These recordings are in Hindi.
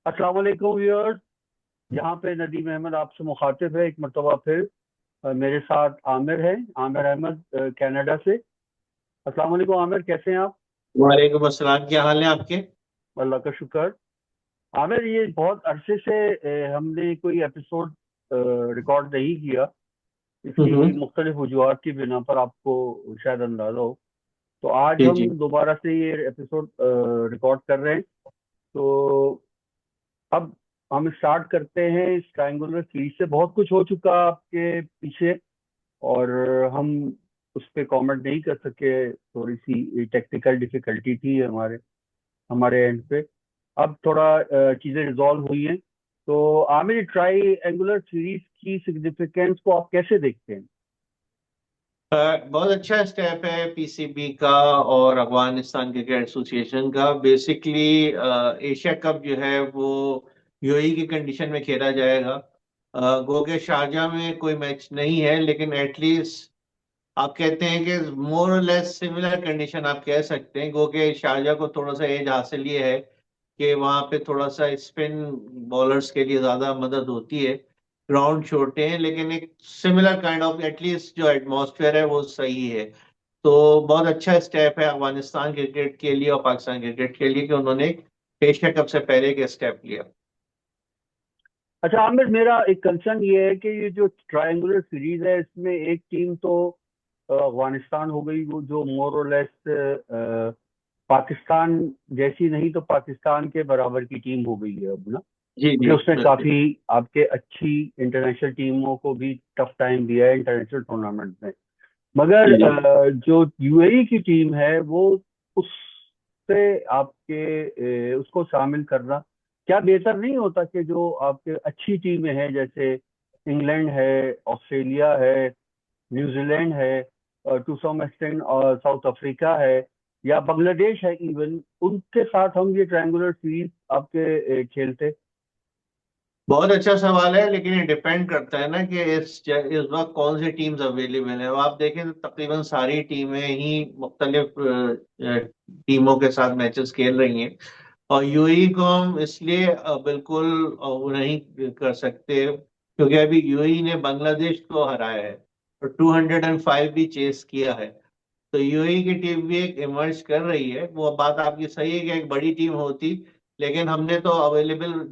अस्सलाम वालेकुम व्यूअर्स। यहाँ पे नदीम अहमद आपसे मुखातिब है एक मरतबा फिर। मेरे साथ आमिर है, आमिर अहमद कनाडा से। अस्सलाम वालेकुम आमिर, कैसे हैं आप? वालेकुम अस्सलाम। क्या हाल है आपके? अल्लाह का शुक्र। आमिर, ये बहुत अरसे से हमने कोई एपिसोड रिकॉर्ड नहीं किया। इसकी हम्म। मुख्तलिफ वजूहात की बिना पर आपको शायद अंदाजा हो। तो आज जी हम जी। दोबारा से ये एपिसोड रिकॉर्ड कर रहे हैं। तो अब हम स्टार्ट करते हैं। इस ट्रायंगुलर सीरीज से बहुत कुछ हो चुका आपके पीछे, और हम उस पर कमेंट नहीं कर सके। थोड़ी सी टेक्निकल डिफिकल्टी थी हमारे हमारे एंड पे। अब थोड़ा चीजें रिजॉल्व हुई हैं। तो आमिर, ट्राई एंगुलर सीरीज की सिग्निफिकेंस को आप कैसे देखते हैं? बहुत अच्छा स्टेप है पीसीबी का और अफगानिस्तान क्रिकेट एसोसिएशन का। बेसिकली एशिया कप जो है वो यूएई की कंडीशन में खेला जाएगा। गो के शारजा में कोई मैच नहीं है, लेकिन एटलीस्ट आप कहते हैं कि मोर और लेस सिमिलर कंडीशन आप कह सकते हैं। गो के शारजा को थोड़ा सा एज हासिल ये है कि वहां पे थोड़ा सा स्पिन बॉलर्स के लिए ज्यादा मदद होती है। ग्राउंड छोटे हैं, लेकिन एक सिमिलर काइंड ऑफ एटलीस्ट जो एटमॉस्फेयर है वो सही है। तो बहुत अच्छा स्टेप है अफगानिस्तान क्रिकेट के लिए और पाकिस्तान क्रिकेट के लिए कि उन्होंने एशिया कप से पहले एक स्टेप लिया। अच्छा आमिर, मेरा एक कंसर्न ये है कि ये जो ट्रायंगुलर सीरीज है इसमें एक टीम तो अफगानिस्तान हो गई, वो जो मोर और लेस पाकिस्तान जैसी नहीं तो पाकिस्तान के बराबर की टीम हो गई है अब ना। जी कि जी उसने बिल्कुल। काफी आपके अच्छी इंटरनेशनल टीमों को भी टफ टाइम दिया है इंटरनेशनल टूर्नामेंट में। मगर जी जी। जो यूएई की टीम है वो उससे उसको शामिल करना क्या बेहतर नहीं होता? कि जो आपके अच्छी टीमें हैं, जैसे इंग्लैंड है, ऑस्ट्रेलिया है, न्यूजीलैंड है, टू सम एक्सटेंट और साउथ अफ्रीका है, या बांग्लादेश है इवन, उनके साथ हम ये ट्रायंगुलर सीरीज आपके खेलते। बहुत अच्छा सवाल है, लेकिन ये डिपेंड करता है ना कि इस वक्त कौन सी टीम्स अवेलेबल है। अब आप देखें तो तकरीबन सारी टीमें ही मुख्तलिफ टीमों के साथ मैचेस खेल रही हैं। और यूएई को हम इसलिए बिल्कुल वो नहीं कर सकते क्योंकि अभी यूएई ने बांग्लादेश को हराया है और 205 भी चेस किया है। तो यूएई की टीम भी एक इमर्ज कर रही है। वो बात आपकी सही है कि एक बड़ी टीम होती, लेकिन हमने तो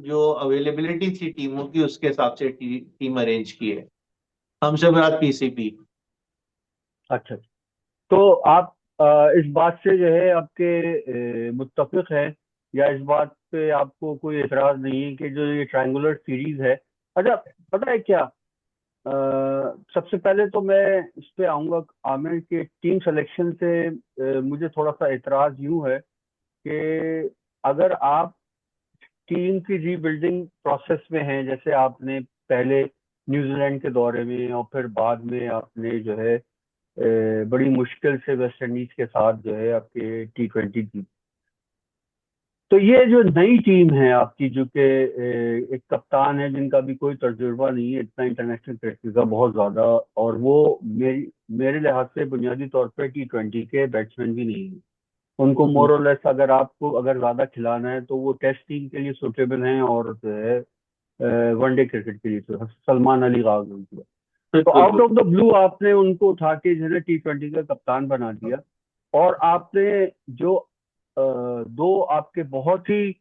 जो अवेलेबिलिटी थी टीमों की उसके हिसाब से टीम अरेंज की है। हमसे बात पीसीबी। अच्छा, तो आप इस बात से जो है आपके मुत्तफिक हैं, या इस बात पे आपको कोई एतराज नहीं है कि जो ये ट्रायंगुलर सीरीज है? अच्छा, पता है क्या, सबसे पहले तो मैं इस पे आऊंगा आमिर के टीम सिलेक्शन से। मुझे थोड़ा सा एतराज यूं है कि अगर आप टीम की रीबिल्डिंग प्रोसेस में हैं, जैसे आपने पहले न्यूजीलैंड के दौरे में और फिर बाद में आपने जो है बड़ी मुश्किल से वेस्ट इंडीज के साथ जो है आपके T20 की, तो ये जो नई टीम है आपकी, जो कि एक कप्तान है जिनका भी कोई तजुर्बा नहीं है इतना इंटरनेशनल क्रिकेट का बहुत ज्यादा, और वो मेरे लिहाज से बुनियादी तौर पे T20 के बैट्समैन भी नहीं है। उनको मोर और लेस अगर आपको अगर ज्यादा खिलाना है तो वो टेस्ट टीम के लिए सुटेबल हैं, और जो है वनडे क्रिकेट के लिए तो सलमान अली गाजी। तो बिल्कुल आउट बिल्कुल। ऑफ द ब्लू आपने उनको उठा के जो है T20 का कप्तान बना दिया। और आपने जो दो आपके बहुत ही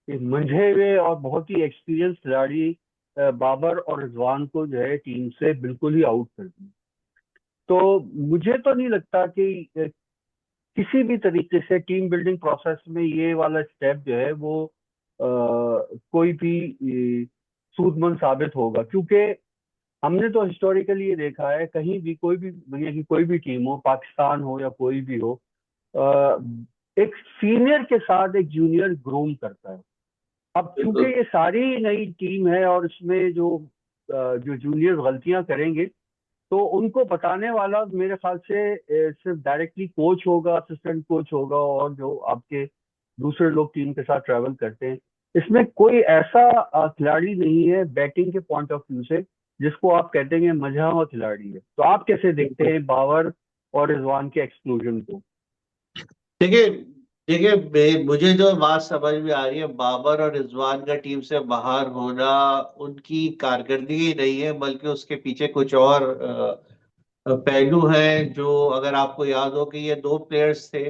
मंझे हुए और बहुत ही एक्सपीरियंस खिलाड़ी बाबर और रिजवान को जो है टीम से बिल्कुल ही आउट कर दिया। तो मुझे तो नहीं लगता कि किसी भी तरीके से टीम बिल्डिंग प्रोसेस में ये वाला स्टेप जो है वो कोई भी सूदमंद साबित होगा, क्योंकि हमने तो हिस्टोरिकली ये देखा है, कहीं भी कोई भी दुनिया की कोई भी टीम हो, पाकिस्तान हो या कोई भी हो, अ, एक सीनियर के साथ एक जूनियर ग्रूम करता है। अब चूंकि बिल्कुल ये सारी नई टीम है और इसमें जो जूनियर गलतियां करेंगे तो उनको बताने वाला मेरे ख्याल से सिर्फ डायरेक्टली कोच होगा, असिस्टेंट कोच होगा, और जो आपके दूसरे लोग टीम के साथ ट्रैवल करते हैं। इसमें कोई ऐसा खिलाड़ी नहीं है बैटिंग के पॉइंट ऑफ व्यू से जिसको आप कहते हैं मजा हुआ खिलाड़ी है। तो आप कैसे देखते बिल्कुल। हैं बाबर और रिजवान के एक्सक्लूजन को? देखिए, देखिए, मुझे जो बात समझ में आ रही है, बाबर और रिजवान का टीम से बाहर होना उनकी कारकर्दगी नहीं है, बल्कि उसके पीछे कुछ और पहलू हैं। जो अगर आपको याद हो कि ये दो प्लेयर्स थे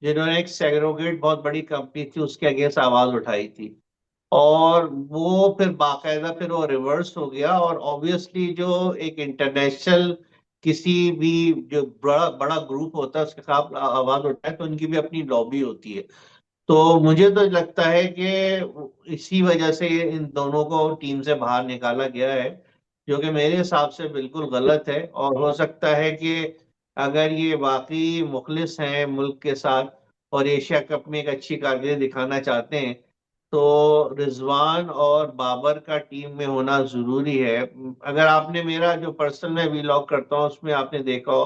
जिन्होंने एक सेग्रोगेट बहुत बड़ी कंपनी थी उसके अगेंस्ट आवाज उठाई थी, और वो फिर बाकायदा फिर वो रिवर्स हो गया। और ऑब्वियसली जो एक इंटरनेशनल किसी भी जो बड़ा बड़ा ग्रुप होता है उसके खिलाफ आवाज उठाए तो उनकी भी अपनी लॉबी होती है। तो मुझे तो लगता है कि इसी वजह से इन दोनों को टीम से बाहर निकाला गया है, जो कि मेरे हिसाब से बिल्कुल गलत है। और हो सकता है कि अगर ये वाकई मुखलिस हैं मुल्क के साथ और एशिया कप में एक अच्छी कारकर्दगी दिखाना चाहते हैं, तो रिजवान और बाबर का टीम में होना जरूरी है। अगर आपने मेरा जो पर्सनल मैं वीलॉग करता हूँ उसमें आपने देखा हो,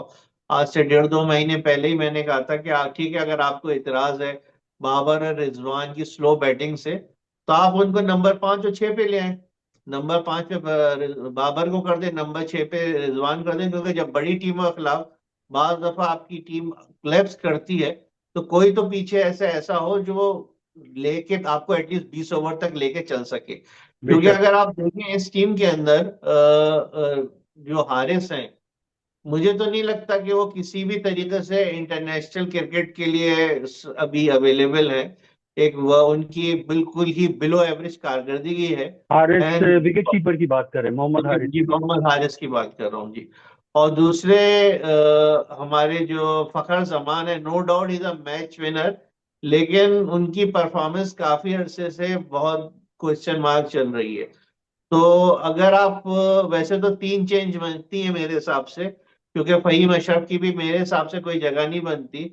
आज से 1.5-2 महीने पहले ही मैंने कहा था कि ठीक है, अगर आपको इतराज है बाबर और रिजवान की स्लो बैटिंग से, तो आप उनको नंबर 5 और 6 पे ले आए। नंबर 5 पे बाबर को कर दे, नंबर 6 पे रिजवान कर दे, क्योंकि जब बड़ी टीमों के खिलाफ बाज दफा आपकी टीम क्लैप्स करती है, तो कोई तो पीछे ऐसा ऐसा हो जो लेके आपको एटलीस्ट 20 ओवर तक लेके चल सके। क्योंकि बेशक। अगर आप देखें इस टीम के अंदर जो हारिस हैं, मुझे तो नहीं लगता कि वो किसी भी तरीके से इंटरनेशनल क्रिकेट के लिए अभी अवेलेबल है। एक वह उनकी बिल्कुल ही बिलो एवरेज कारकर्दगी है। हारिस एंड विकेट कीपर की बात करें, मोहम्मद जी हारिस। जी, मोहम्मद हारिस की बात कर रहा हूँ जी। और दूसरे हमारे जो फखर जमान है, no doubt is a match winner, लेकिन उनकी परफॉर्मेंस काफी अरसे से बहुत क्वेश्चन मार्क चल रही है। तो अगर आप वैसे तो 3 चेंज बनती है मेरे हिसाब से, क्योंकि फहीम अशरफ की भी मेरे हिसाब से कोई जगह नहीं बनती।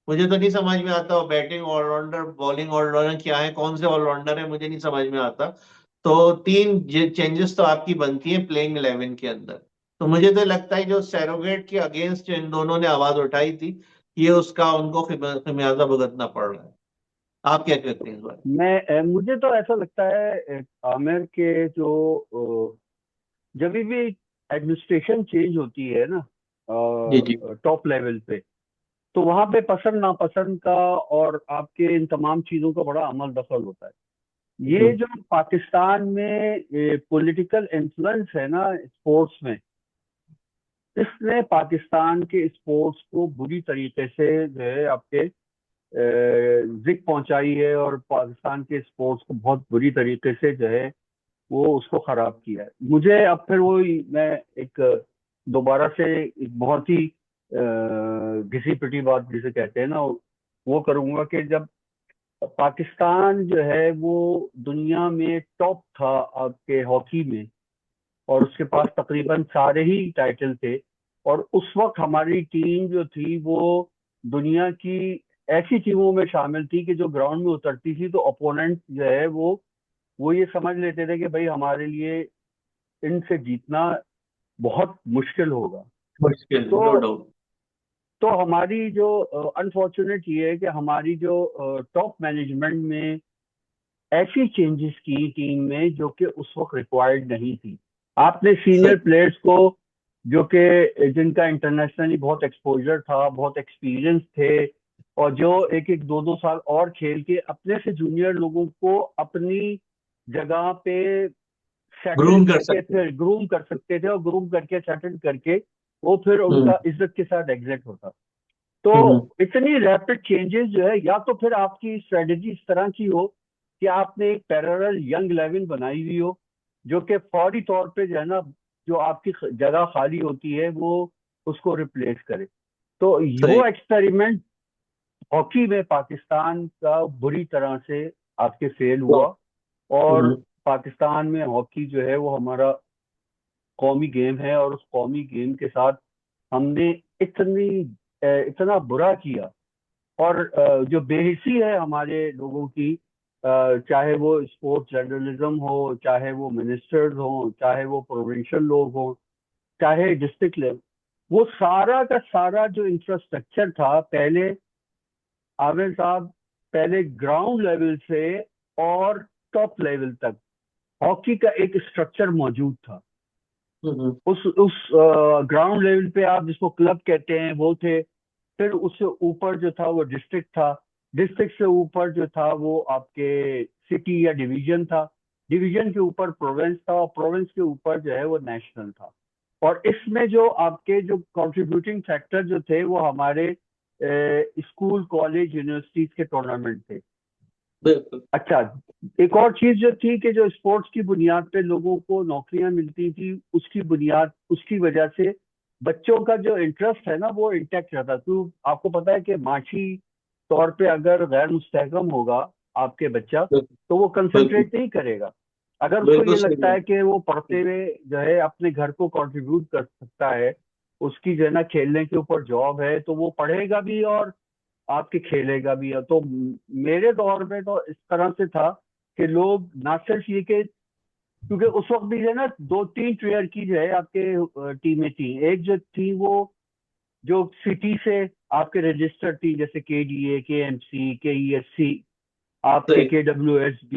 मुझे तो नहीं समझ में आता वो बैटिंग ऑलराउंडर बॉलिंग ऑलराउंडर क्या है, कौन से ऑलराउंडर है, मुझे नहीं समझ में आता। तो 3 चेंजेस तो आपकी बनती है प्लेइंग 11 के अंदर। तो मुझे तो लगता है जो सैरोगेट के अगेंस्ट इन दोनों ने आवाज उठाई थी, ये उसका उनको खमियाजा भुगतना पड़ रहा है। आप क्या कहते हैं इस बारे मुझे तो ऐसा लगता है, आमिर के जो जब भी एडमिनिस्ट्रेशन चेंज होती है ना में? जी जी। टॉप लेवल पे, तो वहां पे पसंद नापसंद का और आपके इन तमाम चीजों का बड़ा अमल दखल होता है। ये हम्म। जो पाकिस्तान में पॉलिटिकल इन्फ्लुएंस है ना स्पोर्ट्स में, इसने पाकिस्तान के स्पोर्ट्स को बुरी तरीके से जो है आपके जिक पहुंचाई है, और पाकिस्तान के स्पोर्ट्स को बहुत बुरी तरीके से जो है वो उसको खराब किया है। मुझे अब फिर वो मैं एक दोबारा से एक बहुत ही घिसी पिटी बात जिसे कहते हैं ना, वो करूंगा कि जब पाकिस्तान जो है वो दुनिया में टॉप था आपके हॉकी में, और उसके पास तकरीबन सारे ही टाइटल थे, और उस वक्त हमारी टीम जो थी वो दुनिया की ऐसी टीमों में शामिल थी कि जो ग्राउंड में उतरती थी तो अपोनेंट जो है वो ये समझ लेते थे कि भाई हमारे लिए इनसे जीतना बहुत मुश्किल होगा। मुश्किल है, तो नो डाउट। तो हमारी जो अनफॉर्चुनेट ये है कि हमारी जो टॉप मैनेजमेंट में ऐसी चेंजेस की टीम में जो कि उस वक्त रिक्वायर्ड नहीं थी। आपने सीनियर प्लेयर्स को जो कि जिनका इंटरनेशनली बहुत एक्सपोजर था, बहुत एक्सपीरियंस थे, और जो एक एक दो दो साल और खेल के अपने से जूनियर लोगों को अपनी जगह पे सेटल ग्रूम कर करके सकते हैं। फिर ग्रूम कर सकते थे, और ग्रूम करके सेटल करके वो फिर हम्म उनका इज्जत के साथ एग्जिट होता। तो हम्म इतनी रैपिड चेंजेस जो है, या तो फिर आपकी स्ट्रेटेजी इस तरह की हो कि आपने एक पैरेलल यंग इलेवन बनाई हुई हो, जो कि फौरी तौर पे जो है ना, जो आपकी जगह खाली होती है वो उसको रिप्लेस करे। तो सही। वो एक्सपेरिमेंट हॉकी में पाकिस्तान का बुरी तरह से आपके फेल हुआ। और हम्म पाकिस्तान में हॉकी जो है वो हमारा कौमी गेम है, और उस कौमी गेम के साथ हमने इतनी इतना बुरा किया। और जो बेहिसी है हमारे लोगों की, चाहे वो स्पोर्ट्स जर्नलिज्म हो, चाहे वो मिनिस्टर्स हो, चाहे वो प्रोविंशियल लोग हो, चाहे डिस्ट्रिक्ट लेवल, वो सारा का सारा जो इंफ्रास्ट्रक्चर था पहले, आमिर साहब, पहले ग्राउंड लेवल से और टॉप लेवल तक हॉकी का एक स्ट्रक्चर मौजूद था। हम्म उस ग्राउंड लेवल पे आप जिसको क्लब कहते हैं वो थे, फिर उससे ऊपर जो था वो डिस्ट्रिक्ट था, डिस्ट्रिक्ट से ऊपर जो था वो आपके सिटी या डिवीजन था, डिवीजन के ऊपर प्रोविंस था, और प्रोविंस के ऊपर जो है वो नेशनल था। और इसमें जो आपके जो कंट्रीब्यूटिंग फैक्टर जो थे वो हमारे स्कूल कॉलेज यूनिवर्सिटीज के टूर्नामेंट थे। बिल्कुल अच्छा, एक और चीज जो थी कि जो स्पोर्ट्स की बुनियाद पे लोगों को नौकरियां मिलती थी, उसकी बुनियाद, उसकी वजह से बच्चों का जो इंटरेस्ट है ना वो इंटैक्ट रहता। तो आपको पता है कि माशी तौर पे अगर गैर मुस्तहकम होगा आपके बच्चा, बिल्कुल तो वो बिल्कुल कंसंट्रेट नहीं करेगा। अगर उसको बिल्कुल ये सही लगता बात। है कि वो पढ़ते हुए जो है अपने घर को कंट्रीब्यूट कर सकता है, उसकी जो है ना खेलने के ऊपर जॉब है, तो वो पढ़ेगा भी और आपके खेलेगा भी। तो मेरे दौर में तो इस तरह से था कि लोग ना सिर्फ ये कि, क्योंकि उस वक्त भी जो है ना दो तीन टीयर की जो है आपके टीमें थी। एक जो थी वो जो सिटी से आपके रजिस्टर थी, जैसे KDA, KMC, KESC, आपके सही KWSB,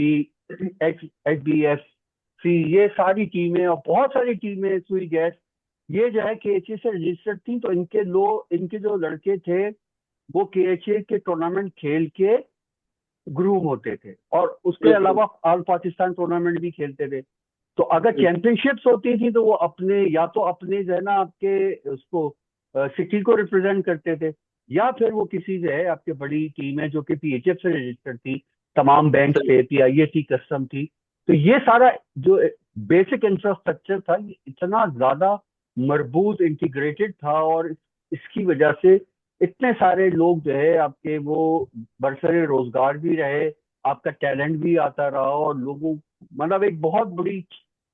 HBFC, ये सारी टीमें और बहुत सारी टीमें, सुई गैस, ये जो है KHA से रजिस्टर्ड थी। तो इनके जो लड़के थे वो KHA के टूर्नामेंट खेल के ग्रूम होते थे, और उसके बिल्कुल अलावा ऑल पाकिस्तान टूर्नामेंट भी खेलते थे। तो अगर बिल्कुल चैंपियनशिप्स होती थी तो वो अपने, या तो अपने जो है ना आपके उसको सिटी को रिप्रेजेंट करते थे, या फिर वो किसी जो है आपके बड़ी टीम है जो कि PHF से रजिस्टर्ड थी, तमाम बैंक सही। थे, PIA थी, कस्टम थी। तो ये सारा जो बेसिक इंफ्रास्ट्रक्चर था ये इतना ज्यादा मजबूत इंटीग्रेटेड था, और इसकी वजह से इतने सारे लोग जो है आपके वो बरसरे रोजगार भी रहे, आपका टैलेंट भी आता रहा, और लोगों, मतलब एक बहुत बड़ी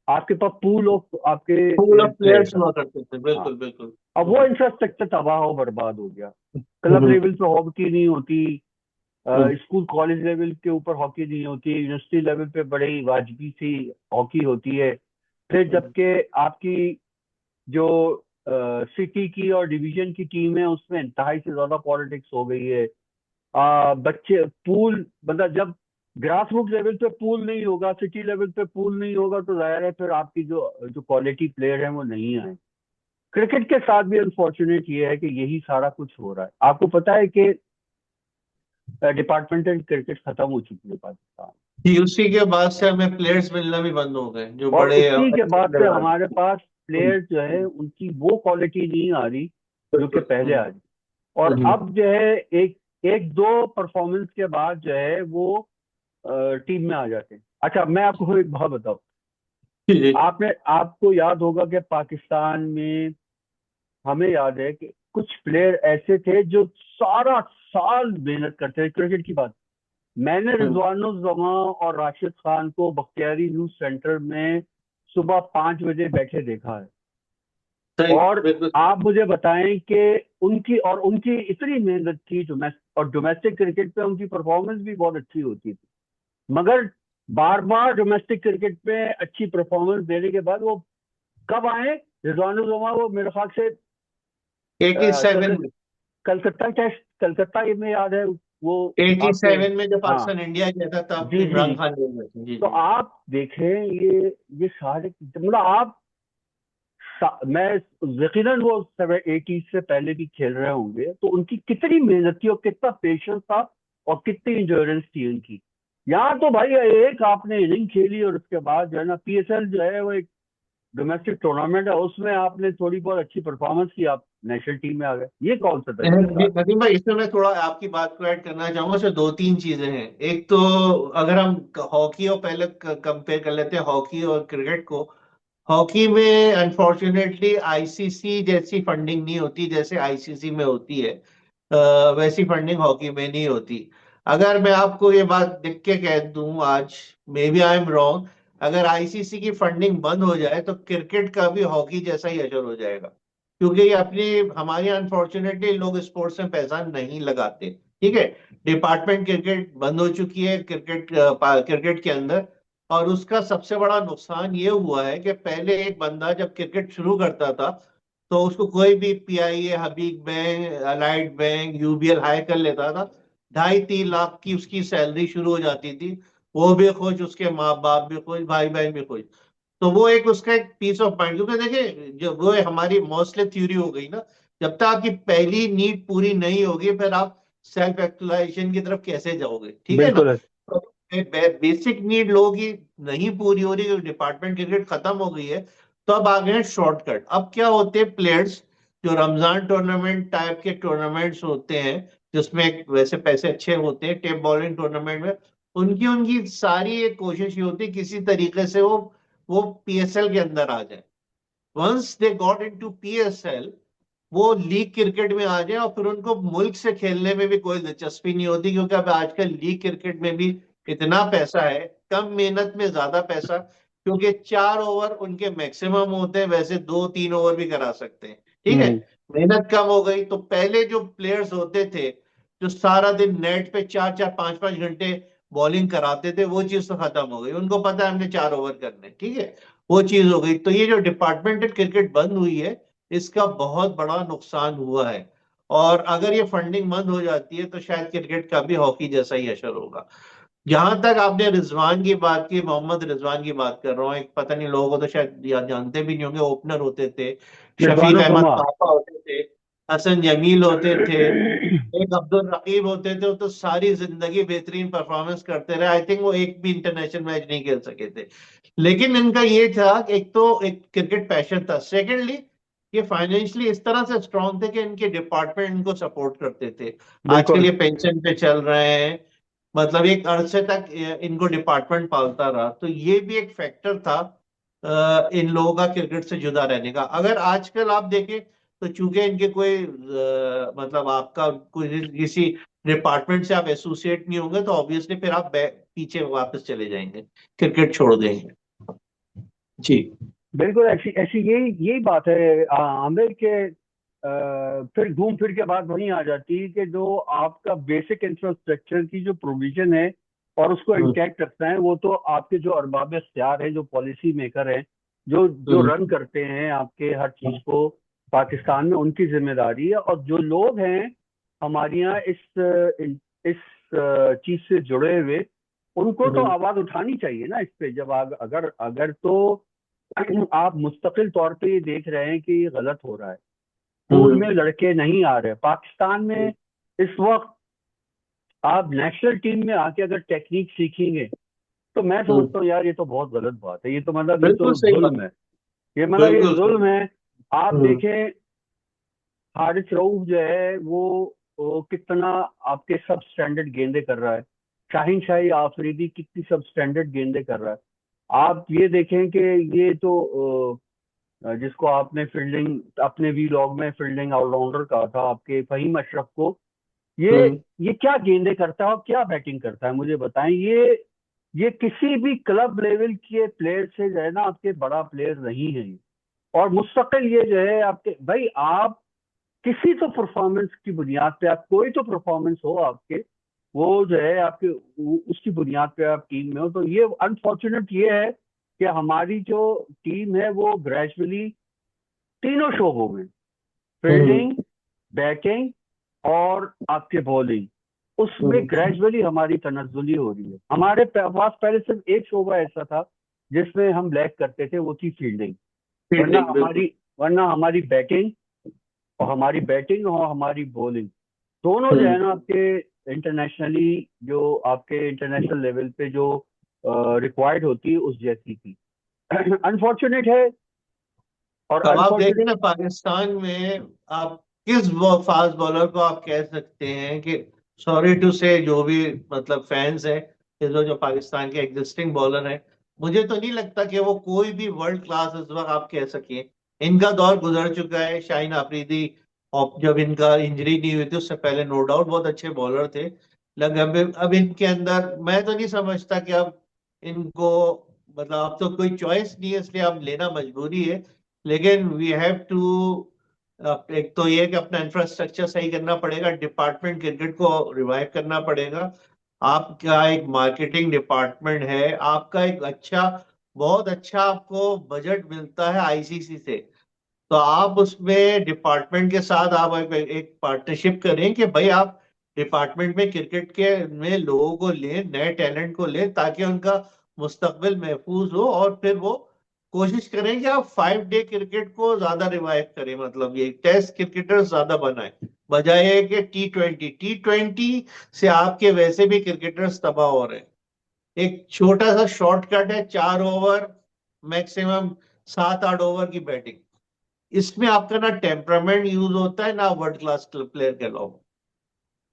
आपके पास पूल ऑफ पूल आपके ऑफ प्लेयर प्लेयर्स था। हुआ करते थे, हाँ, बिल्कुल बिल्कुल। अब वो इंफ्रास्ट्रक्चर तबाह और बर्बाद हो गया। क्लब हम्म, लेवल पे हॉकी नहीं होती, हम्म, स्कूल कॉलेज लेवल के ऊपर हॉकी नहीं होती, यूनिवर्सिटी लेवल पे बड़ी वाजबी सी हॉकी होती है। फिर हम्म, जबकि आपकी जो सिटी की और डिवीजन की टीम है उसमें इंतहाई से ज्यादा पॉलिटिक्स हो गई है। बच्चे पूल, मतलब जब ग्रास रूट लेवल पे पूल नहीं होगा, सिटी लेवल पे पूल नहीं होगा, तो जाहिर है फिर आपकी जो जो क्वालिटी प्लेयर है वो नहीं आए। क्रिकेट के साथ भी अनफॉर्चुनेट ये है कि यही सारा कुछ हो रहा है। आपको पता है कि डिपार्टमेंटल क्रिकेट खत्म हो चुकी है पाकिस्तान, यूसी के बाद से हमें प्लेयर्स मिलना भी बंद हो गए जो और बड़े उसी के अच्छे बाद से प्लेयर हैं। हमारे पास हम्म, प्लेयर जो है उनकी वो क्वालिटी नहीं आ रही जो कि बिल्कुल पहले आ रही। और हम्म, अब जो है एक एक दो परफॉर्मेंस के बाद जो है वो टीम में आ जाते हैं। अच्छा, मैं आपको एक बात बताऊं। जी जी आपको याद होगा कि पाकिस्तान में, हमें याद है कि कुछ प्लेयर ऐसे थे जो सारा साल मेहनत करते थे, क्रिकेट की बात। मैंने हम्म, रिजवानुर जमा और राशिद खान को बख्तियारी न्यूज सेंटर में सुबह 5 बजे बैठे देखा है। सही और बिल्कुल आप मुझे बताएं कि उनकी इतनी मेहनत थी, डोमेस्टिक क्रिकेट पे उनकी परफॉर्मेंस भी बहुत अच्छी होती थी, मगर बार बार डोमेस्टिक क्रिकेट पे अच्छी परफॉर्मेंस देने के बाद वो कब आए? रिजवानुर जमा वो मेरे ख्याल से 87 में। कलकत्ता टेस्ट, कलकत्ता में याद है वो आपके। 87 में जब हाँ, पाकिस्तान इंडिया गया था तब जी जी। इमरान खान गए थे। जी तो जी आप देखें ये सारे, मतलब आप मैं यकीनन वो 80 से पहले भी खेल रहे होंगे, तो उनकी कितनी मेहनत थी और कितना पेशेंस था और कितनी इंश्योरेंस थी उनकी। यहाँ तो भाई एक आपने इनिंग खेली और उसके बाद जो है ना PSL जो है वो एक डोमेस्टिक टूर्नामेंट है, उसमें आपने थोड़ी बहुत अच्छी परफॉर्मेंस की, आप नेशनल टीम में आ गए। ये कौन सा तरीका? नदीम भाई, इसमें मैं थोड़ा आपकी बात को ऐड करना चाहूंगा। इसमें दो तीन चीजें हैं। एक तो अगर हम हॉकी और पहले कंपेयर कर लेते हैं हॉकी और क्रिकेट को। हॉकी में अनफॉर्चुनेटली आईसीसी जैसी फंडिंग नहीं होती जैसे आईसीसी में होती है। वैसी फंडिंग हॉकी में नहीं होती। अगर मैं आपको ये बात लिख के कह दूं आज, maybe I am wrong, अगर आईसीसी की फंडिंग बंद हो जाए तो क्रिकेट का भी हॉकी जैसा ही असर हो जाएगा। क्योंकि ये अपनी हमारे अनफॉर्चुनेटली लोग स्पोर्ट्स में पैसा नहीं लगाते। ठीक है। डिपार्टमेंट क्रिकेट बंद हो चुकी है क्रिकेट के अंदर। और उसका सबसे बड़ा नुकसान ये हुआ है कि पहले एक बंदा जब क्रिकेट शुरू करता था तो उसको कोई भी PIA, Habib Bank, Allied Bank, UBL hire कर लेता था। 2.5-3 लाख की उसकी सैलरी शुरू हो जाती थी। वो भी खुश, उसके माँ बाप भी खुश, भाई बहन भी खुश। तो वो एक उसका एक पीस ऑफ माइंड, क्योंकि देखिए जब वो हमारी मोस्टली थ्योरी हो गई ना, जब तक आपकी पहली नीड पूरी नहीं होगी फिर आप सेल्फ एक्चुअलाइजेशन की तरफ कैसे जाओगे, ठीक है ना। बिल्कुल। तो बेसिक नीड लोगों की नहीं पूरी हो रही, डिपार्टमेंट क्रिकेट खत्म हो गई है, तो अब आ गए हैं शॉर्टकट। अब क्या होते हैं प्लेयर्स, जो रमजान टूर्नामेंट टाइप के टूर्नामेंट्स होते हैं जिसमें वैसे पैसे अच्छे होते हैं, टेप बॉलिंग टूर्नामेंट में उनकी उनकी सारी एक कोशिश ये होती है किसी तरीके से वो पीएसएल के अंदर आ जाए। Once they got into PSL, वो लीग क्रिकेट में आ जाए, और फिर उनको मुल्क से खेलने में भी कोई दिलचस्पी नहीं होती, क्योंकि अब आजकल लीग क्रिकेट में भी इतना पैसा है, कम मेहनत में ज्यादा पैसा, क्योंकि 4 ओवर उनके मैक्सिमम होते हैं, वैसे 2-3 ओवर भी करा सकते हैं, ठीक है। हम्म। मेहनत कम हो गई, तो पहले जो प्लेयर्स होते थे जो सारा दिन नेट पे 4-4 5-5 घंटे बॉलिंग कराते थे, वो चीज तो खत्म हो गई, उनको पता है हमने 4 ओवर करने, ठीक है, वो चीज हो गई। तो ये जो डिपार्टमेंटल क्रिकेट बंद हुई है, इसका बहुत बड़ा नुकसान हुआ है। और अगर ये फंडिंग बंद हो जाती है तो शायद क्रिकेट का भी हॉकी जैसा ही असर होगा। जहां तक आपने रिजवान की बात की, मोहम्मद रिजवान की बात कर रहा हूँ, एक पता नहीं लोगों को तो शायद जानते भी नहीं होंगे, ओपनर होते थे, शफीक रिजवानो अहमद कमाल। पापा होते थे, हसन जमील होते थे, एक अब्दुल रकीब होते थे, वो तो सारी जिंदगी बेहतरीन परफॉर्मेंस करते रहे, आई थिंक वो एक भी इंटरनेशनल मैच नहीं खेल सके थे। लेकिन इनका ये था कि एक तो एक क्रिकेट पैशन था, सेकेंडली ये फाइनेंशियली इस तरह से स्ट्रांग थे कि इनके डिपार्टमेंट इनको सपोर्ट करते थे। आजकल बिल्कुल। ये पेंशन पे चल रहे हैं, मतलब एक अरसे तक इनको डिपार्टमेंट पालता रहा, तो ये भी एक फैक्टर था इन लोगों का क्रिकेट से जुदा रहने का। अगर आजकल आप देखें तो चूंकि इनके कोई मतलब आपका कोई किसी डिपार्टमेंट से आप एसोसिएट नहीं होंगे, तो ऑब्वियसली फिर आप पीछे वापस चले जाएंगे, क्रिकेट छोड़ देंगे। जी। बिल्कुल ऐसी ऐसी यही यही बात है आमिर के। फिर घूम फिर के बात वहीं आ जाती है कि जो आपका बेसिक इंफ्रास्ट्रक्चर की जो प्रोविजन है और उसको हम्म। इंटैक्ट रखना है, वो तो आपके जो अरबाब इख्तियार है, जो पॉलिसी मेकर हैं, जो जो हम्म। रन करते हैं आपके हर चीज को पाकिस्तान में, उनकी जिम्मेदारी है। और जो लोग हैं हमारे यहाँ इस चीज से जुड़े हुए, उनको तो हम्म। आवाज उठानी चाहिए ना इस पे। जब अगर अगर तो आप मुस्तकिल तौर पे ये देख रहे हैं कि ये गलत हो रहा है, स्कूल में हम्म। लड़के नहीं आ रहे पाकिस्तान में इस वक्त, आप नेशनल टीम में आके अगर टेक्निक सीखेंगे, तो मैं हम्म। समझता हूँ यार ये तो बहुत गलत बात है, ये तो मतलब ये बिल्कुल तो सही बात। जुल्म है। ये मतलब ये बिल्कुल सही। जुल्म है। आप हम्म। देखें हारिस रऊफ जो है वो कितना आपके सब स्टैंडर्ड गेंदे कर रहा है। शाहीन शाही आफरीदी कितनी सब स्टैंडर्ड गेंदे कर रहा है। आप ये देखें कि ये तो जिसको आपने फील्डिंग अपने वीलॉग में फील्डिंग ऑलराउंडर कहा था, आपके फहीम अशरफ को, ये हम्म। ये क्या गेंदे करता है और क्या बैटिंग करता है, मुझे बताएं। ये किसी भी क्लब लेवल के प्लेयर से जो है ना, आपके बड़ा प्लेयर नहीं है ये। और मुस्तकिल ये जो है आपके भाई, आप किसी तो परफॉर्मेंस की बुनियाद पे, आप कोई तो परफॉर्मेंस हो आपके, वो जो है आपके उसकी बुनियाद पे आप टीम में हो। तो ये अनफॉर्चुनेट ये है कि हमारी जो टीम है वो ग्रेजुअली तीनों शोबों में, हम्म। फील्डिंग, बैटिंग और आपके बॉलिंग, उसमें हम्म। ग्रेजुअली हमारी तनज्जुली हो रही है। हमारे पास पहले सिर्फ एक शोबा ऐसा था जिसमें हम लैग करते थे, वो थी फील्डिंग। वरना फील्डिंग बिल्कुल। हमारी वरना हमारी बॉलिंग दोनों जो है हम्म। ना आपके इंटरनेशनली, जो आपके इंटरनेशनल लेवल पे जो रिक्वायर्ड होती है उस जैसी थी। अनफॉर्चुनेट है। और अब आप देखें अनफॉर्चुनेट। ना पाकिस्तान में, आप किस फास्ट बॉलर को आप कह सकते हैं कि, सॉरी टू से, जो भी मतलब फैंस हैं इस वक्त जो पाकिस्तान के एग्जिस्टिंग बॉलर हैं, मुझे तो नहीं लगता कि वो कोई भी वर्ल्ड क्लास इस वक्त आप कह सकें। इनका दौर गुजर चुका है। शाहीन आफरीदी, और जब इनका इंजरी नहीं हुई थी उससे पहले नो डाउट बहुत अच्छे बॉलर थे। लगभग अब इनके अंदर मैं तो नहीं समझता कि अब इनको, मतलब अब तो कोई चॉइस नहीं है, इसलिए अब लेना मजबूरी है। लेकिन वी हैव टू, एक तो ये कि अपना इंफ्रास्ट्रक्चर सही करना पड़ेगा, डिपार्टमेंट क्रिकेट को रिवाइव करना पड़ेगा। आपका एक मार्केटिंग डिपार्टमेंट है, आपका एक अच्छा, बहुत अच्छा आपको बजट मिलता है आईसीसी से, तो आप उसमें डिपार्टमेंट के साथ आप एक पार्टनरशिप करें कि भाई आप डिपार्टमेंट में क्रिकेट के में लोगों को लें, नए टैलेंट को लें, ताकि उनका मुस्तकबिल महफूज हो, और फिर वो कोशिश करें कि आप 5 डे क्रिकेट को ज्यादा रिवाइव करें, मतलब ये टेस्ट क्रिकेटर्स ज्यादा बनाए, बजाय कि टी ट्वेंटी से आपके वैसे भी क्रिकेटर्स तबाह हो रहे हैं। एक छोटा सा शॉर्टकट है, 4 ओवर, मैक्सिमम 7-8 ओवर की बैटिंग। इसमें आपका ना टेम्परामेंट यूज होता है, ना वर्ल्ड क्लास प्लेयर के अलावा।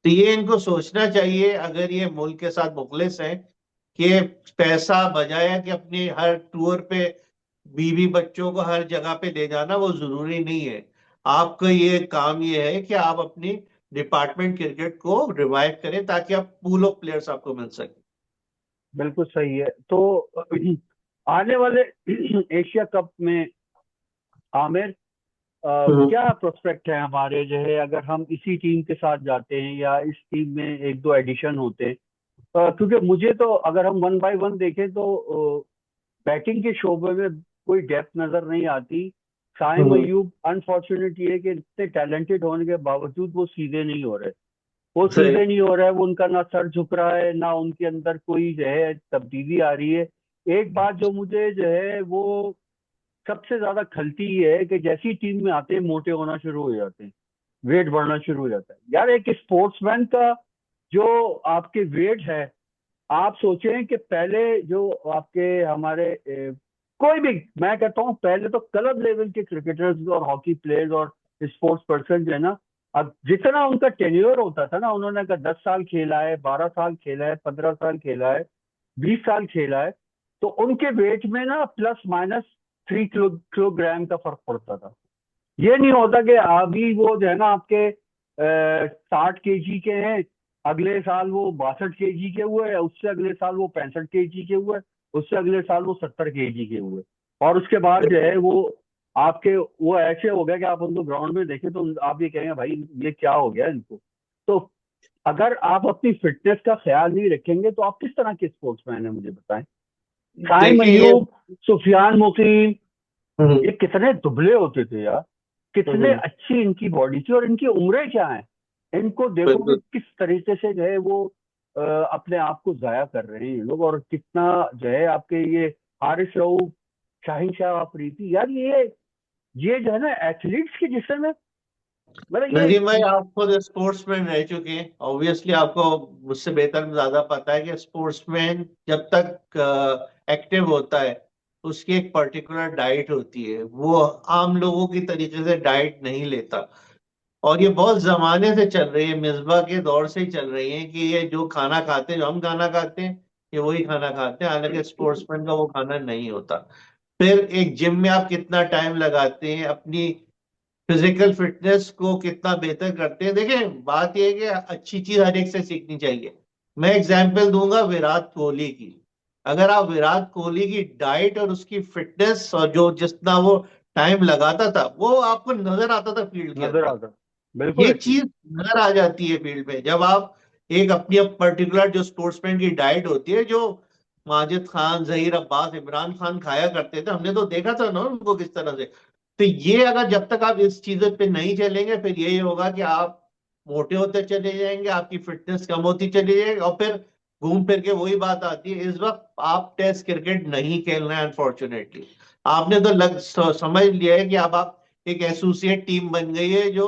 तो ये इनको सोचना चाहिए, अगर ये मुल्क के साथ मुखलिस हैं, कि पैसा बजाय कि अपने हर टूर पे बीवी बच्चों को हर जगह पे ले जाना वो जरूरी नहीं है। आपका ये काम ये है कि आप अपनी डिपार्टमेंट क्रिकेट को रिवाइव करें, ताकि आप पूल ऑफ प्लेयर्स आपको मिल सके। बिल्कुल सही है। तो आने वाले एशिया कप में आमिर, हम्म। क्या प्रोस्पेक्ट है हमारे जो है, अगर हम इसी टीम के साथ जाते हैं या इस टीम में एक दो एडिशन होते हैं? क्योंकि मुझे तो अगर हम वन बाय वन देखें तो बैटिंग के शोबे में कोई डेप्थ नजर नहीं आती। शाइम हम्म। अयूब, अनफॉर्चुनेट ये है कि इतने टैलेंटेड होने के बावजूद वो सीधे नहीं हो रहे। वो सही। सीधे नहीं हो रहा है, वो उनका ना सर झुक रहा है, ना उनके अंदर कोई जो है तब्दीली आ रही है। एक बात जो मुझे जो है वो सबसे ज्यादा खलती ये है कि जैसी टीम में आते हैं मोटे होना शुरू हो जाते हैं, वेट बढ़ना शुरू हो जाता है। यार एक स्पोर्ट्समैन का जो आपके वेट है, आप सोचें कि पहले जो आपके हमारे कोई भी, मैं कहता हूँ पहले तो क्लब लेवल के क्रिकेटर्स और हॉकी प्लेयर्स और स्पोर्ट्स पर्सन जो है ना, अब जितना उनका टेन्योर होता था ना, उन्होंने अगर 10 साल खेला है, 12 साल खेला है, 15 साल खेला है, 20 साल खेला है, तो उनके वेट में ना प्लस माइनस 3 किलोग्राम का फर्क पड़ता था। ये नहीं होता कि अभी वो जो है ना आपके 60 केजी के हैं, अगले साल वो 62 केजी के हुए, उससे अगले साल वो 65 केजी के हुए, उससे अगले साल वो 70 केजी के हुए। और उसके बाद जो है वो आपके वो ऐसे हो गया कि आप उनको ग्राउंड में देखें तो आप ये कहेंगे भाई ये क्या हो गया इनको। तो अगर आप अपनी फिटनेस का ख्याल नहीं रखेंगे तो आप किस तरह के स्पोर्ट्समैन हैं, मुझे बताएं। साइम देखिए ये। अयूब, सुफियान मुकीम, हम्म। ये कितने दुबले होते थे यार, कितने हम्म। अच्छी इनकी बॉडी थी, और इनकी उम्रें क्या हैं। इनको देखो कि बिल्कुल। किस तरीके से जो है वो अपने आप को जाया कर रहे हैं ये लोग, और कितना जो है आपके ये हारिस रऊफ, शाहिन शाह अफरीदी, यार ये जो है ना एथलीट्स के जिसम में, मतलब ये। नदीम भाई, आप खुद स्पोर्ट्समैन रह चुके हैं, ऑब्वियसली आपको मुझसे बेहतर ज्यादा पता है कि स्पोर्ट्समैन जब तक एक्टिव होता है, उसकी एक पर्टिकुलर डाइट होती है, वो आम लोगों की तरीके से डाइट नहीं लेता। और ये बहुत जमाने से चल रही है, मिसबा के दौर से ही चल रही है, कि ये जो खाना खाते हैं, जो हम खाना खाते हैं, ये वही खाना खाते हैं, हालांकि स्पोर्ट्समैन का वो खाना नहीं होता। फिर एक जिम में आप कितना टाइम लगाते हैं, अपनी फिजिकल फिटनेस को कितना बेहतर करते हैं। देखिए, बात यह है कि अच्छी चीज हर एक से सीखनी चाहिए। मैं एग्जांपल दूंगा विराट कोहली की। अगर आप विराट कोहली की डाइट और उसकी फिटनेस और जो जितना वो टाइम लगाता था, वो आपको नजर आता था फील्ड के नजर अंदर। आता, बिल्कुल ये अच्छी। चीज नजर आ जाती है फील्ड में, जब आप एक अपनी पर्टिकुलर जो स्पोर्ट्समैन की डाइट होती है, जो माजिद खान, जहीर अब्बास, इमरान खान खाया करते थे, हमने तो देखा था ना उनको किस तरह से। तो ये अगर जब तक आप इस चीजों पे नहीं चलेंगे, फिर यही होगा कि आप मोटे होते चले जाएंगे, आपकी फिटनेस कम होती चली जाएगी, और फिर घूम फिर के वही बात आती है। इस वक्त आप टेस्ट क्रिकेट नहीं खेल रहे हैं, अनफॉर्चुनेटली। आपने तो समझ लिया है कि अब आप एक एसोसिएट टीम बन गई है, जो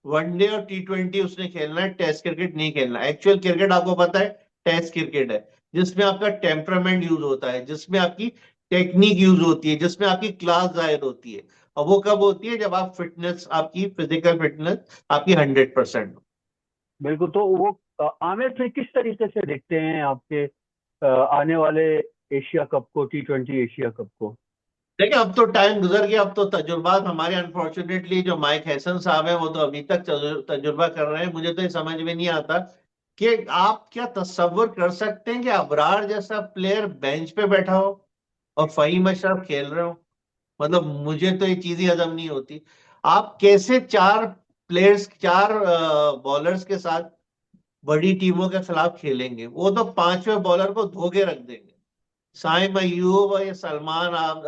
वनडे और टी20 उसने खेलना है, टेस्ट क्रिकेट नहीं खेलना है। एक्चुअल क्रिकेट आपको पता है टेस्ट क्रिकेट है, जिसमें आपका टेम्परामेंट यूज होता है, जिसमें आपकी टेक्निक यूज होती है, जिसमें आपकी क्लास जाहिर होती है। और वो कब होती है, जब आप फिटनेस, आपकी फिजिकल फिटनेस आपकी 100% हो। बिल्कुल। तो वो आमिर फिर किस तरीके से देखते हैं आपके आने वाले एशिया कप को, T20 एशिया कप को? देखिए, अब तो टाइम गुजर गया, अब तो तजुर्बात हमारे, अनफॉर्चुनेटली जो माइक हैसन साहब हैं, वो तो अभी तक तजुर्बा कर रहे हैं। मुझे तो ये समझ में नहीं आता कि आप क्या तस्वुर कर सकते हैं कि अबरार जैसा प्लेयर बेंच पे बैठा हो और फहीम अशरफ खेल रहे हो। मतलब मुझे तो ये चीज ही हजम नहीं होती। आप कैसे चार प्लेयर्स, चार बॉलर्स के साथ बड़ी टीमों के खिलाफ खेलेंगे? वो तो पांचवें बॉलर को धो के रख देंगे। साइम अयूब और ये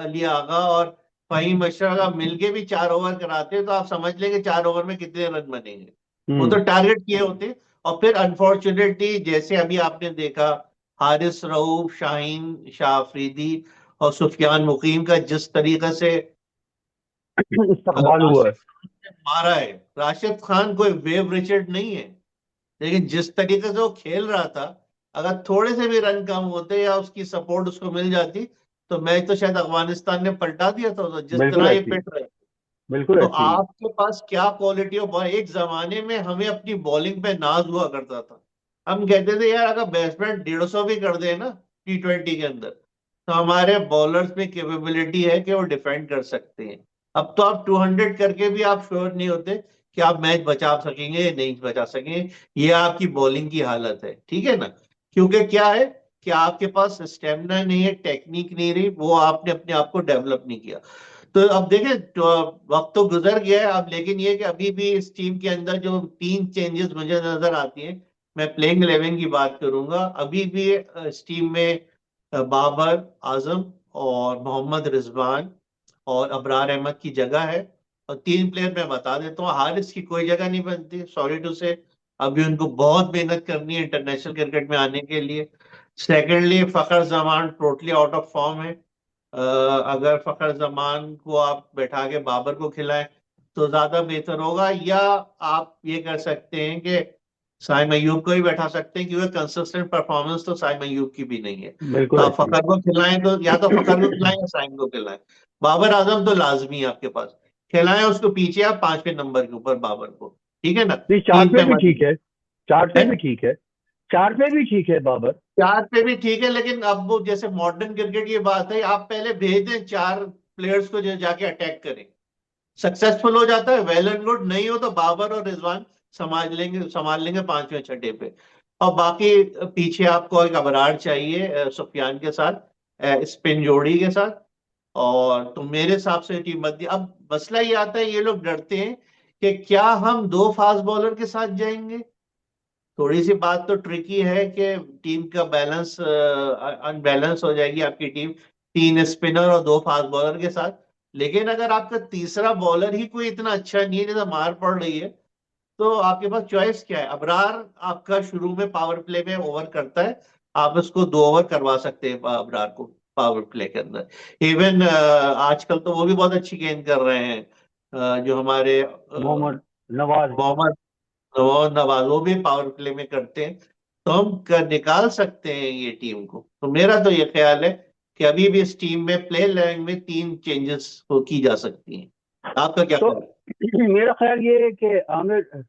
अली आगा और फहीम अशरफ का मिलके भी 4 ओवर कराते, तो आप समझ लेंगे 4 ओवर में कितने रन बनेंगे। वो हम्म। तो टारगेट किए होते। और फिर अनफॉर्चुनेटली, जैसे अभी आपने देखा, हारिस रऊफ, शाहीन शाह अफरीदी और सुफियान मुकीम का जिस तरीके से इस्तकबाल हुआ राशिद है। खान ने मारा है। राशिद खान कोई वेव रिचर्ड नहीं है, लेकिन जिस तरीके से वो खेल रहा था, अगर थोड़े से भी रन कम होते या उसकी सपोर्ट उसको मिल जाती तो मैच तो शायद अफगानिस्तान ने पलटा दिया था। तो जिस बिल्कुल तरह ये ऐसी, पिट रहे, बिल्कुल तो ऐसी। आपके पास क्या क्वालिटी ऑफ बॉल। एक जमाने में हमें अपनी बॉलिंग पे नाज हुआ करता था। हम कहते थे यार अगर बैट्समैन 150 भी कर दे ना T20 के अंदर, तो हमारे बॉलर्स में कैपेबिलिटी है कि वो डिफेंड कर सकते हैं। अब तो आप 200 करके भी आप श्योर नहीं होते कि आप मैच बचा सकेंगे या नहीं बचा सकेंगे। ये आपकी बॉलिंग की हालत है, ठीक है ना। क्योंकि क्या है कि आपके पास स्टेमिना नहीं है, टेक्निक नहीं रही, वो आपने अपने आप को डेवलप नहीं किया। तो अब देखें, तो वक्त तो गुजर गया है अब, लेकिन ये कि अभी भी इस टीम के अंदर जो 3 चेंजेस मुझे नजर आती हैं। मैं प्लेइंग 11 की बात करूंगा, अभी भी इस टीम में बाबर आजम और मोहम्मद रिजवान और अबरार अहमद की जगह है। और 3 प्लेयर मैं बता देता हूँ, हारिस की कोई जगह नहीं बनती, सॉरी टू से। अभी उनको बहुत मेहनत करनी है इंटरनेशनल क्रिकेट में आने के लिए। Secondly, Fakhar Zaman totally out of form है। अगर फखर जमान को आप बैठा के बाबर को खिलाएं तो ज्यादा बेहतर होगा, या आप ये कर सकते हैं कि साइम अयूब को ही बैठा सकते हैं, क्योंकि कंसिस्टेंट परफॉर्मेंस तो साइम अयूब की भी नहीं है। तो बिल्कुल आप ऐसी। फखर को खिलाएं तो या तो फखर को खिलाएं या साइम को खिलाएं। बाबर आजम तो लाजमी है आपके पास, खिलाएं उसको पीछे आप 5वें नंबर के ऊपर बाबर को, ठीक है ना। नहीं, चार तीन पे पे भी मत ठीक है, चार पे है। भी ठीक है, चार पे भी ठीक है बाबर। 4 पे भी ठीक है, लेकिन अब वो जैसे मॉडर्न क्रिकेट ये बात है, आप पहले भेज दें 4 प्लेयर्स को जो जाके अटैक करें। सक्सेसफुल हो जाता है वेल एंड गुड, नहीं हो तो बाबर और रिजवान संभाल लेंगे 5वें 6ठे पे। और बाकी पीछे आपको एक अबरार चाहिए सुफियान के साथ, स्पिन जोड़ी के साथ। और तो मेरे हिसाब से टीम बनती। अब मसला ये आता है, ये लोग डरते हैं कि क्या हम 2 फास्ट बॉलर के साथ जाएंगे। थोड़ी सी बात तो ट्रिकी है कि टीम का बैलेंस अनबैलेंस हो जाएगी आपकी टीम 3 स्पिनर और 2 फास्ट बॉलर के साथ। लेकिन अगर आपका तीसरा बॉलर ही कोई इतना अच्छा नहीं है, जैसे मार पड़ रही है, तो आपके पास चॉइस क्या है। अबरार आपका शुरू में पावर प्ले में ओवर करता है, आप उसको 2 ओवर करवा सकते हैं अबरार को पावर प्ले के अंदर। इवन आजकल तो वो भी बहुत अच्छी गेंद कर रहे हैं, जो हमारे मोहम्मद नवाज। मोहम्मद और नवाज, वो भी पावर प्ले में करते हैं। तो हम निकाल सकते हैं ये टीम को। तो मेरा तो ये ख्याल है कि अभी भी इस टीम में प्ले लाइन में 3 चेंजेस की जा सकती हैं। आपका क्या तो ख्याल है? मेरा ख्याल ये है कि आमिर,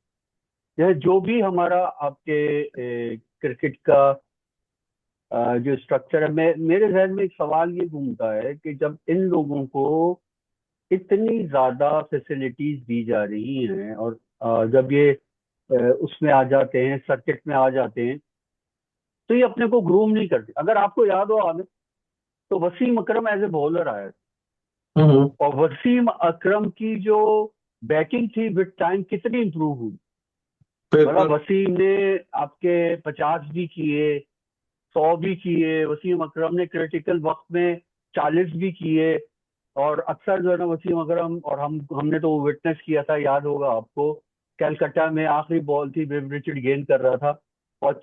यह जो भी हमारा आपके क्रिकेट का जो स्ट्रक्चर है, मेरे जहन में एक सवाल ये घूमता है कि जब इन लोगों को इतनी ज्यादा फैसिलिटीज दी जा रही हैं और जब ये उसमें आ जाते हैं, सर्किट में आ जाते हैं, तो ये अपने को ग्रूम नहीं करते। अगर आपको याद हो आमिर, तो वसीम अकरम एज ए बॉलर आया हम्म। और वसीम अकरम की जो बैटिंग थी विद टाइम कितनी इंप्रूव हुई। मतलब बिल्कुल। वसीम ने आपके 50 भी किए, 100 भी किए, वसीम अकरम ने क्रिटिकल वक्त में 40 भी किए। और अक्सर जो है ना, वसीम अकरम और हमने तो विटनेस किया था, याद होगा आपको, कलकत्ता में आखिरी बॉल थी, विव रिचर्ड गेंद कर रहा था और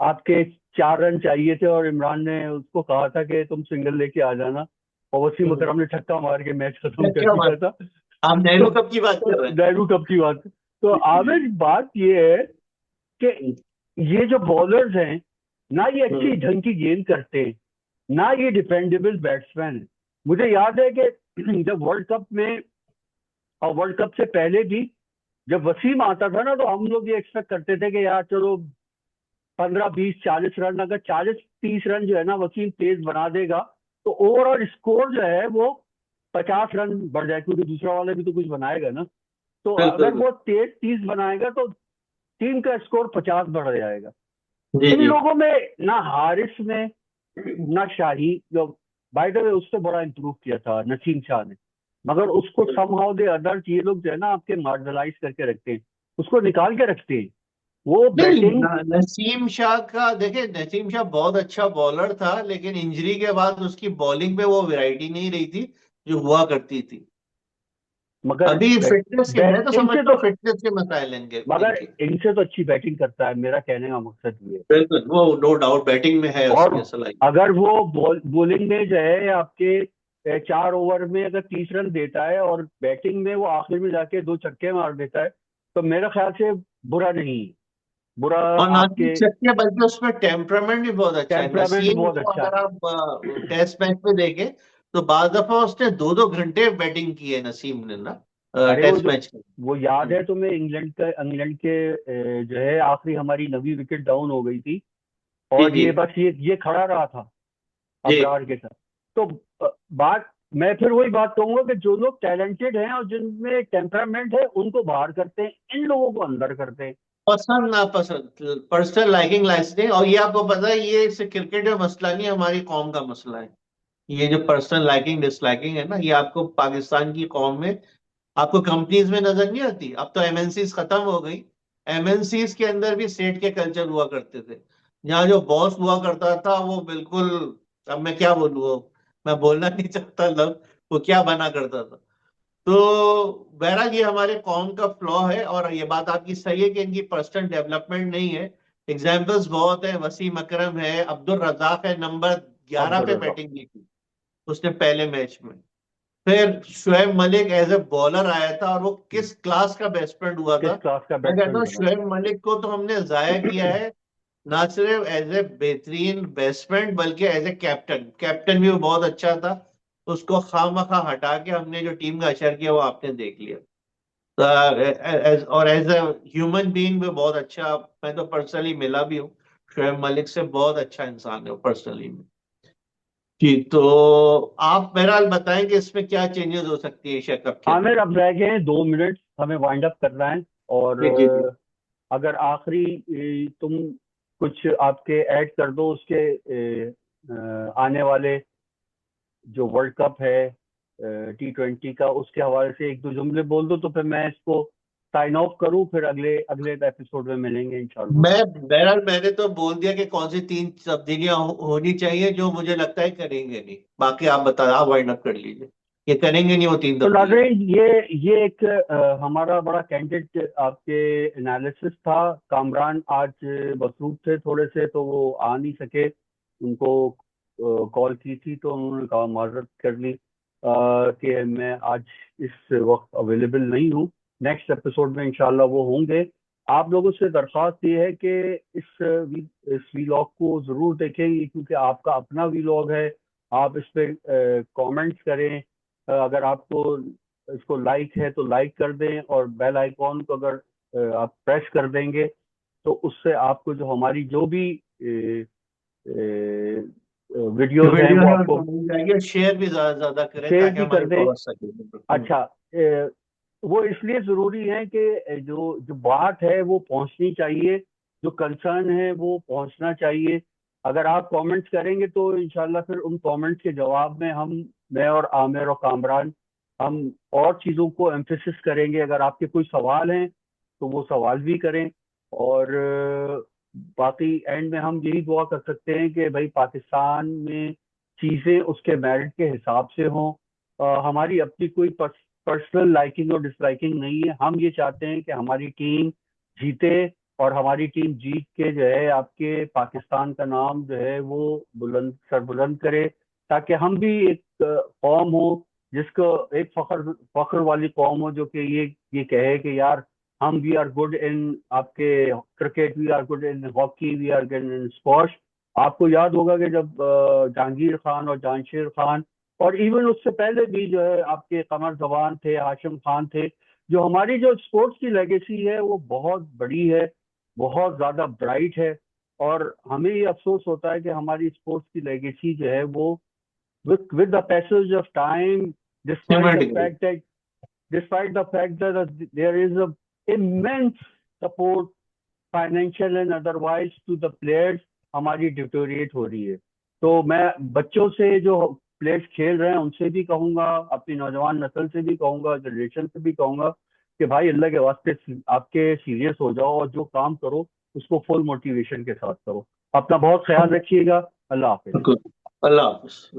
आपके 4 रन चाहिए थे और इमरान ने उसको कहा था कि तुम सिंगल लेके आ जाना, और वसीम हम्म। अकरम ने छक्का मार के मैच खत्म कर क्या दिया बात, था। आप तो, नेहरू कप की बात कर रहे नेहरू कप की बात। तो आमिर, हैं? बात ये है कि ये जो बॉलर्स हैं ना, ये अच्छी हम्म। ढंग की गेंद करते हैं, ना ये डिपेंडेबल बैट्समैन है। मुझे याद है कि जब वर्ल्ड कप में और वर्ल्ड कप से पहले भी जब वसीम आता था ना, तो हम लोग ये एक्सपेक्ट करते थे कि यार चलो 15 20 40 रन, अगर 40 30 रन जो है ना वसीम तेज बना देगा, तो ओवरऑल स्कोर जो है वो 50 रन बढ़ जाए, क्योंकि दूसरा वाला भी तो कुछ बनाएगा ना। तो बिल्कुल अगर बिल्कुल। वो तेज 30 बनाएगा तो टीम का स्कोर 50 बढ़ जाएगा। जी इन जी। लोगों में ना, हारिस में ना, शाही जो बाय द वे उससे बड़ा इंप्रूव किया था नसीम शाह ने, मगर उसको समहाउ दे अदर्स ये लोग जो है ना आपके मार्जिनलाइज करके रखते हैं, उसको निकाल के रखते हैं। वो नहीं, बैटिंग। नसीम शाह का देखिए, नसीम शाह बहुत अच्छा बॉलर था, लेकिन इंजरी के बाद उसकी बॉलिंग पे वो वैरायटी नहीं रही थी जो हुआ करती थी। मगर अभी फिटनेस के, मैं तो इनसे समझता तो, हूँ फिटनेस के मसाइल इनके मगर इनके। इनसे तो अच्छी बैटिंग करता है, मेरा कहने का मकसद ये है। बिल्कुल, वो नो डाउट बैटिंग में है और उसके सलाहियत। अगर वो बॉलिंग में जो है आपके 4 ओवर में अगर 30 रन देता है, और बैटिंग में वो आखिर में जाके 2 छक्के मार देता है, तो मेरे ख्याल से बुरा नहीं है। बुरा और ना सिर्फ आपके शक्तियां बल्कि उसमें टेम्परामेंट भी बहुत अच्छा है। टेम्परामेंट नसीम बहुत को अच्छा अगर है। आप टेस्ट मैच में देखें तो बाज दफा उसने 2-2 घंटे बैटिंग की है नसीम ने ना, अरे टेस्ट मैच में। वो याद है तुम्हें, इंग्लैंड के जो है आखिरी हमारी 9वीं विकेट डाउन हो गई थी, जी और जी ये बस ये खड़ा रहा था जी। अबरार के साथ। तो बात, मैं फिर वही बात कहूंगा कि जो लोग टैलेंटेड हैं और जिनमें टेम्परामेंट है, उनको बाहर करते हैं, इन लोगों को अंदर करते हैं। पसंद नापसंद, पर्सनल लाइकिंग लाइकिंग, और ये आपको पता है ये सिर्फ क्रिकेट में मसला नहीं है, हमारी कौम का मसला है। ये जो पर्सनल लाइकिंग डिसलाइकिंग है ना, ये आपको पाकिस्तान की कौम में, आपको कंपनीज में नजर नहीं आती। अब तो एमएनसीज खत्म हो गई। एमएनसीज के अंदर भी सेठ के कल्चर हुआ करते थे, जहाँ जो बॉस हुआ करता था वो बिल्कुल, अब मैं क्या बोलूँ, मैं बोलना नहीं चाहता लफ्ज, वो क्या बना करता था। तो बहरहाल ये हमारे कौम का फ्लॉ है, और ये बात आपकी सही है कि इनकी पर्सनल डेवलपमेंट नहीं है। एग्जाम्पल्स बहुत है, वसीम अकरम है, अब्दुल रजाक है, नंबर 11 अब्दुल पे रजाक बैटिंग की थी उसने पहले मैच में। फिर Shoaib Malik as a bowler आया था, और वो किस क्लास का बैट्समैन हुआ किस था। क्लास का मैं कहता बैट्समैन हूँ बना। शुएब मलिक को तो हमने जाया किया है, ना सिर्फ एज ए बेहतरीन बैट्समैन बल्कि एज ए कैप्टन। कैप्टन भी वो बहुत अच्छा था, उसको खामखा हटा के हमने जो टीम का असर किया वो आपने देख लिया। और एज ए ह्यूमन बीइंग भी बहुत अच्छा, मैं तो पर्सनली मिला भी हूँ शुएब मलिक से, बहुत अच्छा इंसान है वो पर्सनली में। जी, तो आप बहरहाल बताएं कि इसमें क्या चेंजेस हो सकती है एशिया कप के अंदर। आमिर, अब रह गए हैं 2 मिनट, हमें वाइंड अप करना है। और जी जी जी। अगर आखिरी तुम कुछ आपके ऐड कर दो उसके आने वाले जो वर्ल्ड कप है T20 का, उसके हवाले से 1-2 जुमले बोल दो, तो फिर मैं इसको साइन ऑफ करूं, फिर अगले अगले एपिसोड में मिलेंगे इंशाल्लाह। मैं बहरहाल मैंने तो बोल दिया कि कौन सी 3 तब्दीलियां होनी चाहिए, जो मुझे लगता है करेंगे नहीं। बाकी आप बता, आप वाइंड अप कर लीजिए। ये करेंगे नहीं वो तीन तो तब्दीलियां। नाज़रीन, ये एक हमारा बड़ा कैंडिड आपके एनालिसिस था। कामरान आज मसरूफ थे थोड़े से, तो वो आ नहीं सके। उनको कॉल की थी तो उन्होंने कहा माजरत कर ली कि मैं आज इस वक्त अवेलेबल नहीं हूँ। नेक्स्ट एपिसोड में इंशाल्लाह वो होंगे। आप लोगों से दरख्वास्त ये है कि इस वीलॉग को ज़रूर देखें, क्योंकि आपका अपना वीलॉग है। आप इस पे कमेंट्स करें। अगर आपको इसको लाइक है तो लाइक कर दें, और बेल आइकॉन को अगर आप प्रेस कर देंगे, तो उससे आपको जो हमारी जो भी वीडियोस हैं वीडियो वो है आपको उनको मिल जाएगी, और शेयर भी ज्यादा से ज्यादा करें शेयर ताकि भी कर हमारी दें। पहुंच सके। अच्छा, वो इसलिए जरूरी है कि जो जो बात है वो पहुंचनी चाहिए, जो कंसर्न है वो पहुंचना चाहिए। अगर आप कमेंट्स करेंगे तो इंशाल्लाह फिर उन कमेंट्स के जवाब में मैं और आमिर और कामरान, हम और चीज़ों को एम्फेसिस करेंगे। अगर आपके कोई सवाल हैं तो वो सवाल भी करें। और बाकी एंड में हम यही दुआ कर सकते हैं कि भाई पाकिस्तान में चीज़ें उसके मेरिट के हिसाब से हों। हमारी अपनी कोई पर्सनल लाइकिंग और डिसलाइकिंग नहीं है। हम ये चाहते हैं कि हमारी टीम जीते, और हमारी टीम जीत के जो है आपके पाकिस्तान का नाम जो है वो बुलंद सर बुलंद करे, ताकि हम भी एक कौम हो जिसको एक फख्र फख्र वाली कौम हो, जो कि ये कहे कि यार हम वी आर गुड इन आपके cricket, we are good in hockey, we are good in squash. आपको याद होगा कि जब जहांगीर खान और जानशेर खान, और इवन उससे पहले भी जो है आपके कमर जवान थे, हाशिम खान थे, जो हमारी जो स्पोर्ट्स की लेगेसी है वो बहुत बड़ी है, बहुत ज्यादा ब्राइट है। और हमें ये अफसोस होता है कि हमारी स्पोर्ट्स की लेगेसी जो है वो with the passage of time, despite the सिमट fact that despite the fact that there is a immense support, financial and otherwise, to the players, हमारी डिटोरिएट हो रही है। तो मैं बच्चों से, जो प्लेयर्स खेल रहे हैं, उनसे भी कहूंगा, अपनी नौजवान नस्ल से भी कहूंगा, जनरेशन से भी कहूंगा कि भाई अल्लाह के वास्ते आपके सीरियस हो जाओ, और जो काम करो उसको फुल मोटिवेशन के साथ करो। अपना बहुत ख्याल रखिएगा। अल्लाह हाफिज। गई। अल्लाह हाफिज।